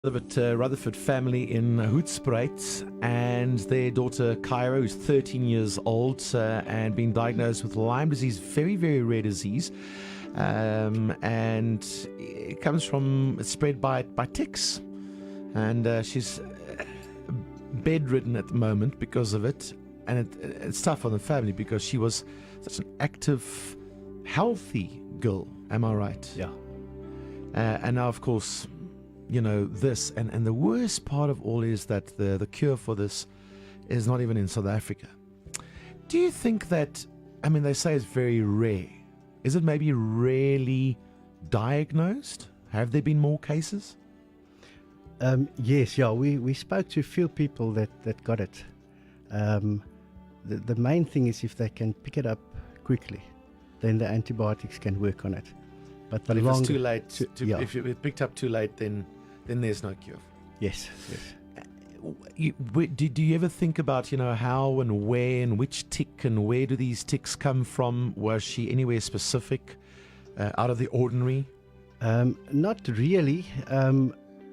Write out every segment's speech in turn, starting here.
Rutherford family in Hoedspruit, and their daughter Kiera, who's 13 years old and been diagnosed with Lyme disease, very, very rare disease, and it comes from, it's spread by ticks, and she's bedridden at the moment because of it, and it's tough on the family because she was such an active, healthy girl. Am I right? Yeah. And now, of course, you know, this, and the worst part of all is that the cure for this is not even in South Africa. Do you think that, I mean, they say it's very rare. Is it maybe rarely diagnosed? Have there been more cases? Yes, yeah, we spoke to a few people that got it. The main thing is if they can pick it up quickly, then the antibiotics can work on it. But if it's too late, if it picked up too late, then there's no cure. Yes. Do you ever think about, you know, how and where and which tick and where do these ticks come from? Was she anywhere specific, out of the ordinary? Not really.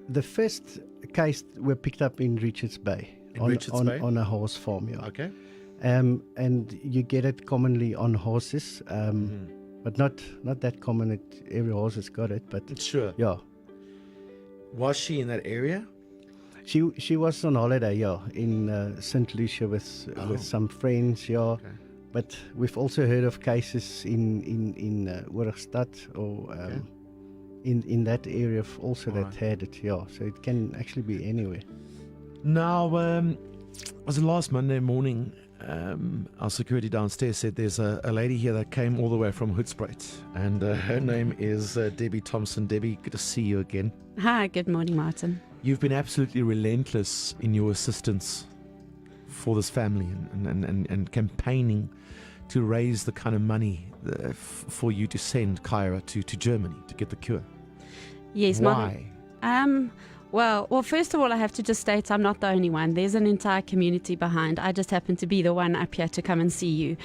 The first case were picked up in Richards Bay. On a horse farm, yeah. Okay. And you get it commonly on horses, but not that common. Every horse has got it, but sure. Yeah. Was she in that area? She was on holiday, yeah, in St. Lucia with some friends, yeah. Okay. But we've also heard of cases in Oorigstad or in that area also that had it, yeah. So it can actually be anywhere. Now, was it last Monday morning? Our security downstairs said there's a lady here that came all the way from Hoedspruit, and her name is Debbie Thompson. Debbie, good to see you again. Hi, good morning, Martin. You've been absolutely relentless in your assistance for this family and campaigning to raise the kind of money for you to send Kiera to Germany to get the cure. Yes, why? Well, first of all, I have to just state I'm not the only one. There's an entire community behind. I just happen to be the one up here to come and see you.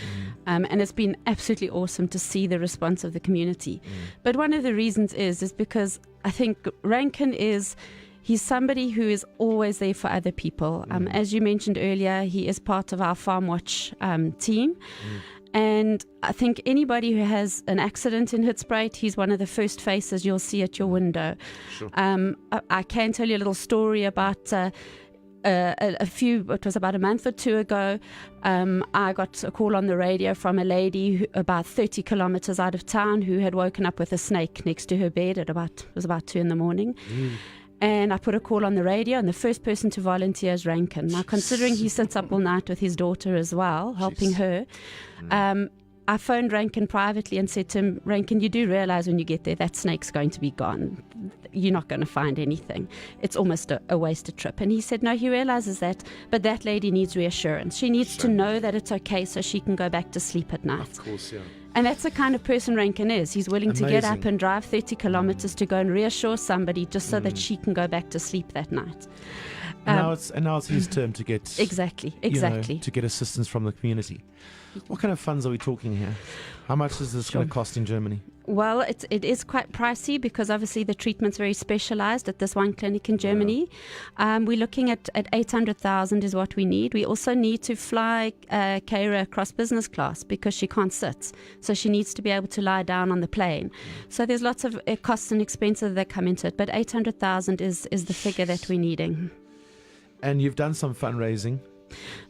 And it's been absolutely awesome to see the response of the community. But one of the reasons is because I think Rankin he's somebody who is always there for other people. As you mentioned earlier, he is part of our Farm Watch team. And I think anybody who has an accident in Hoedspruit, he's one of the first faces you'll see at your window. Sure. I can tell you a little story about it was about a month or two ago. I got a call on the radio from a lady about 30 kilometers out of town who had woken up with a snake next to her bed it was about 2 a.m. And I put a call on the radio, and the first person to volunteer is Rankin. Now, considering he sits up all night with his daughter as well, helping her, I phoned Rankin privately and said to him, Rankin, you do realize when you get there that snake's going to be gone. You're not going to find anything. It's almost a wasted trip. And he said, no, he realizes that, but that lady needs reassurance. She needs to know that it's okay so she can go back to sleep at night. Of course, yeah. And that's the kind of person Rankin is. He's willing to get up and drive 30 kilometers to go and reassure somebody just so that she can go back to sleep that night. Now it's his turn to get exactly to get assistance from the community. What kind of funds are we talking here? How much is this going to cost in Germany? Well, it is quite pricey because obviously the treatment's very specialized at this one clinic in Germany. We're looking at 800,000 is what we need. We also need to fly Kiera across business class because she can't sit. So she needs to be able to lie down on the plane. So there's lots of costs and expenses that come into it. But 800,000 is the figure that we're needing. And you've done some fundraising.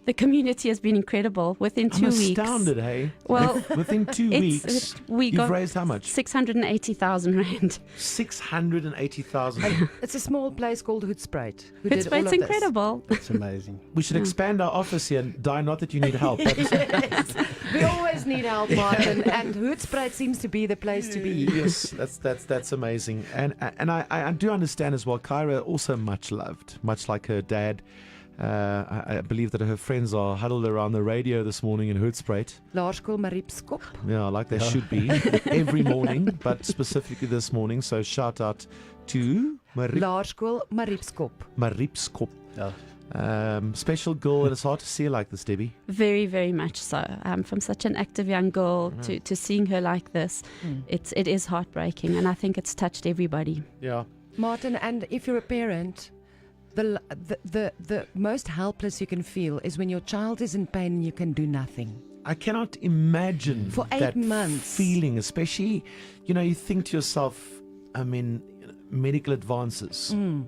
The community has been incredible. Within 2 weeks. I'm astounded, hey? Well, within 2 weeks, you've raised how much? 680,000 rand. 680,000. It's a small place called Hoedspruit. Hoedspruit's incredible. That's amazing. We should expand our office here. Di, not that you need help. Yes. We always need help, Martin, and Hoedspruit seems to be the place to be. Yes, that's amazing. And I do understand as well, Kiera also much loved, much like her dad. I believe that her friends are huddled around the radio this morning in Hoedspruit. Laerskool Mariepskop. Yeah, like they should be every morning, but specifically this morning. So shout out to Laerskool Mariepskop. Mariepskop. Special girl, and it's hard to see her like this, Debbie. Very, very much so. From such an active young girl to seeing her like this, it is heartbreaking, and I think it's touched everybody. Yeah. Martin, and if you're a parent, the most helpless you can feel is when your child is in pain and you can do nothing. I cannot imagine For 8 that months. feeling, especially, you think to yourself, medical advances in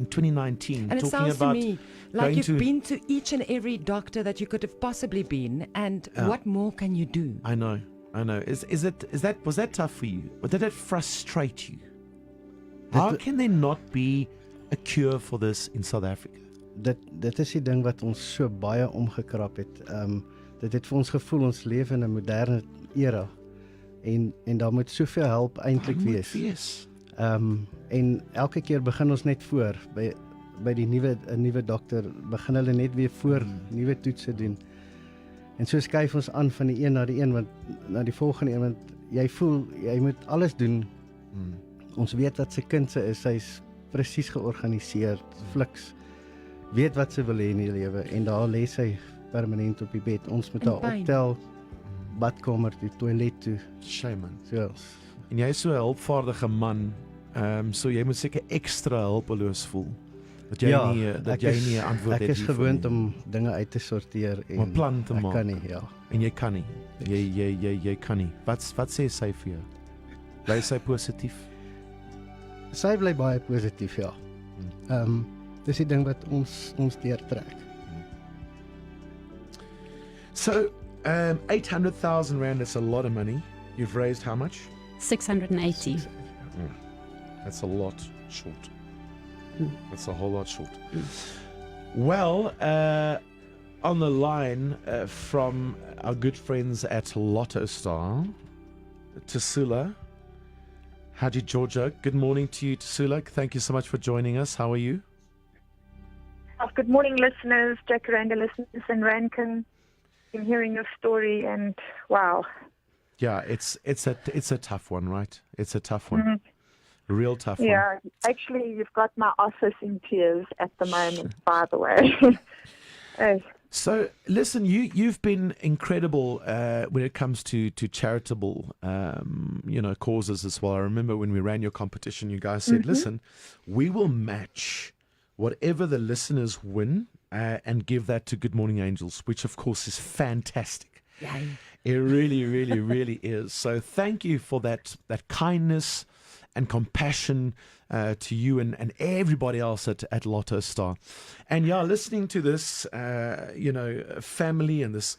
2019, And it talking sounds about to me like going you've been to each and every doctor that you could have possibly been, and what more can you do? I know. Was that tough for you? Or did that frustrate you? How can there not be a cure for this in South Africa? Dit is die ding wat ons so baie omgekrap het. Dit het vir ons gevoel ons leef in 'n moderne era en daar moet soveel hulp eintlik wees. En elke keer begin ons net voor by die nuwe dokter, begin hulle net weer voor nuwe toetse doen. En so skuif ons aan van die een na die een, want na die volgende een, want jy voel jy moet alles doen. Ons weet wat sy kind se is, sy's presies georganiseer, fliks, weet wat sy wil hê in die lewe en daar lê sy permanent op die bed. Ons moet haar optel, badkamer toe, toilet toe. Shame man. So. En jy is so 'n hulpvaardige man, so jy moet seker ekstra hulpeloos voel. Dat jy nie 'n antwoord het. Ek is gewoond om dinge uit te sorteer en 'n plan te maak. Ek kan nie, ja. En jy kan nie. Jy kan nie. Wat sê sy vir jou? Bly sy positief? Sy bly baie positief, ja. Dis die ding wat ons deurtrek. So, 800,000 rand is a lot of money. You've raised how much? 680. That's a lot short. That's a whole lot short. Well, on the line from our good friends at Lottostar, Tasula, Haji Georgia. Good morning to you, Tasula. Thank you so much for joining us. How are you? Good morning, listeners, Jacaranda listeners, and Rankin. I'm hearing your story, and wow. Yeah, it's a tough one, right? It's a tough one, real tough one. Yeah, actually, you've got my office in tears at the moment. By the way. So, listen, you've been incredible when it comes to charitable, causes as well. I remember when we ran your competition, you guys said, "Listen, we will match whatever the listeners win and give that to Good Morning Angels," which of course is fantastic. Yay. It really, really, really is. So thank you for that kindness and compassion to you and everybody else at Lottostar. And yeah, listening to this, family and this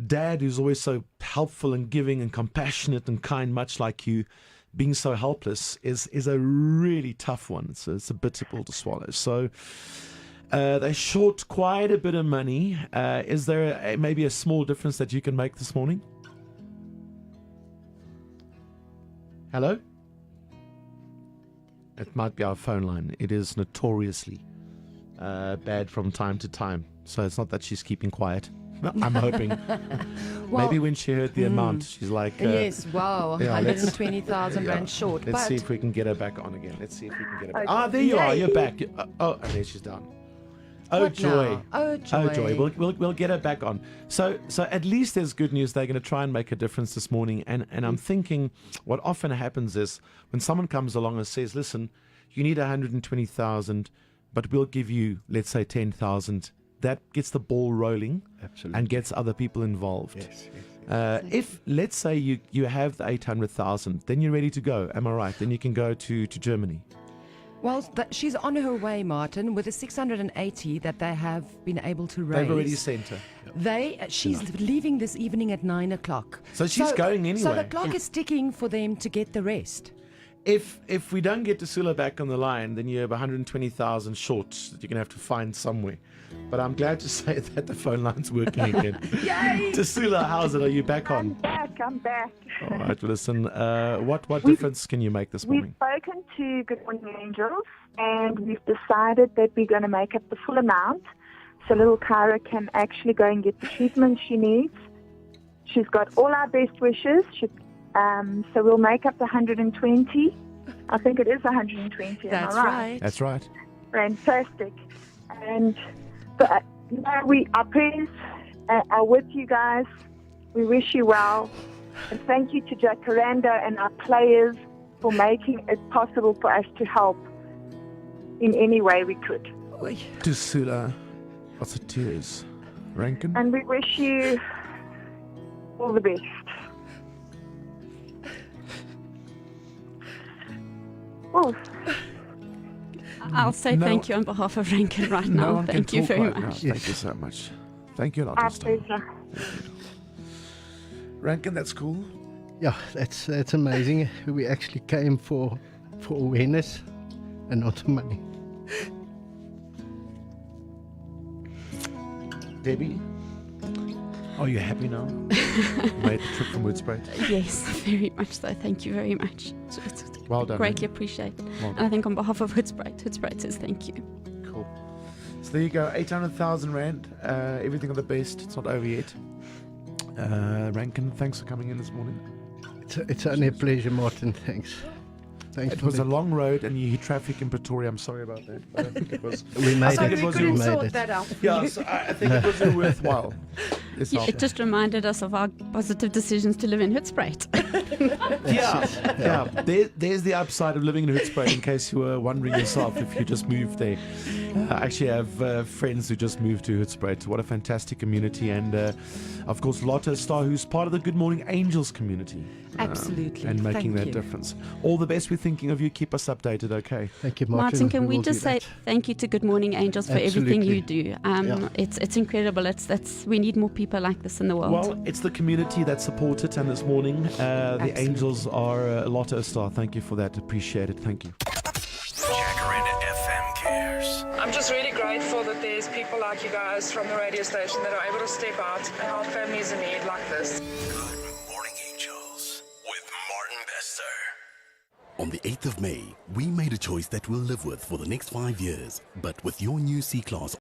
dad who's always so helpful and giving and compassionate and kind, much like you, being so helpless is a really tough one. It's a bitter pill to swallow. So they're short quite a bit of money. Is there maybe a small difference that you can make this morning? Hello? It might be our phone line. It is notoriously bad from time to time. So it's not that she's keeping quiet. I'm hoping. Well, maybe when she heard the amount, she's like... yes, wow, yeah, 120,000 rand short. Let's see if we can get her back on again. Let's see if we can get her back. There you are. You're back. And there she's down. Oh, What joy. now? Oh, joy. Oh, joy. We'll get her back on. So at least there's good news. They're going to try and make a difference this morning. And I'm thinking what often happens is when someone comes along and says, "Listen, you need 120,000, but we'll give you, let's say, 10,000." That gets the ball rolling. Absolutely. And gets other people involved. Yes. If, let's say, you have the 800,000, then you're ready to go. Am I right? Then you can go to Germany. Well, she's on her way, Martin, with the 680 that they have been able to raise. They've already sent her. She's leaving this evening at 9 o'clock. So she's going anyway. So the clock is ticking for them to get the rest. If we don't get Tasula back on the line, then you have 120,000 short that you're going to have to find somewhere. But I'm glad to say that the phone line's working again. Yay! Tasula, how's it? Are you back on? I'm back. All right, listen, what difference can you make this morning? We've spoken to Good Morning Angels, and we've decided that we're going to make up the full amount so little Kiera can actually go and get the treatment she needs. She's got all our best wishes. So we'll make up the 120. I think it is 120. That's am I right. That's right. Fantastic. And our prayers are with you guys. We wish you well. And thank you to Jacaranda and our players for making it possible for us to help in any way we could. To Sula, lots of tears. Rankin? And we wish you all the best. Oh, I'll say No. thank you on behalf of Rankin right No now. one can Thank you talk very right now. much. Thank you so much. Thank you, our Lottostar. pleasure. Rankin, that's cool. Yeah, that's amazing. We actually came for awareness and not money. Debbie, are you happy now? You made the trip from Woodspruit. Yes, very much so. Thank you very much. It's Well done. greatly appreciated. Well And I think on behalf of Hoodspruit says thank you. Cool. So there you go, 800,000 Rand. Everything of the best. It's not over yet. Rankin, thanks for coming in this morning. It's only a pleasure, Martin. Thanks. Thanks It for was a the- long road and you hit traffic in Pretoria. I'm sorry about that. But I think it was. We made think it. it was We you made sort it. that out. Yeah, so I think it was worthwhile. It's It just reminded us of our positive decisions to live in Hoodspruit. yeah. There's the upside of living in Hoodspruit, in case you were wondering yourself if you just moved there. I actually have friends who just moved to Hoodspruit. What a fantastic community. And, of course, Lottostar, who's part of the Good Morning Angels community. Absolutely. And making Thank that you. difference. All the best. We're thinking of you. Keep us updated, okay? Thank you, Martin. Martin, can we will just do say that. thank you to Good Morning Angels for everything you do? Yeah. It's incredible. We need more people like this in the world. Well, it's the community that supports it. And this morning, the Absolutely. Angels are Lottostar. Thank you for that. Appreciate it. Thank you. Jacaranda FM cares. I'm just really grateful that there's people like you guys from the radio station that are able to step out and help families in need like this. Good Morning Angels with Martin Bester. On the 8th of May, we made a choice that we'll live with for the next 5 years. But with your new C-Class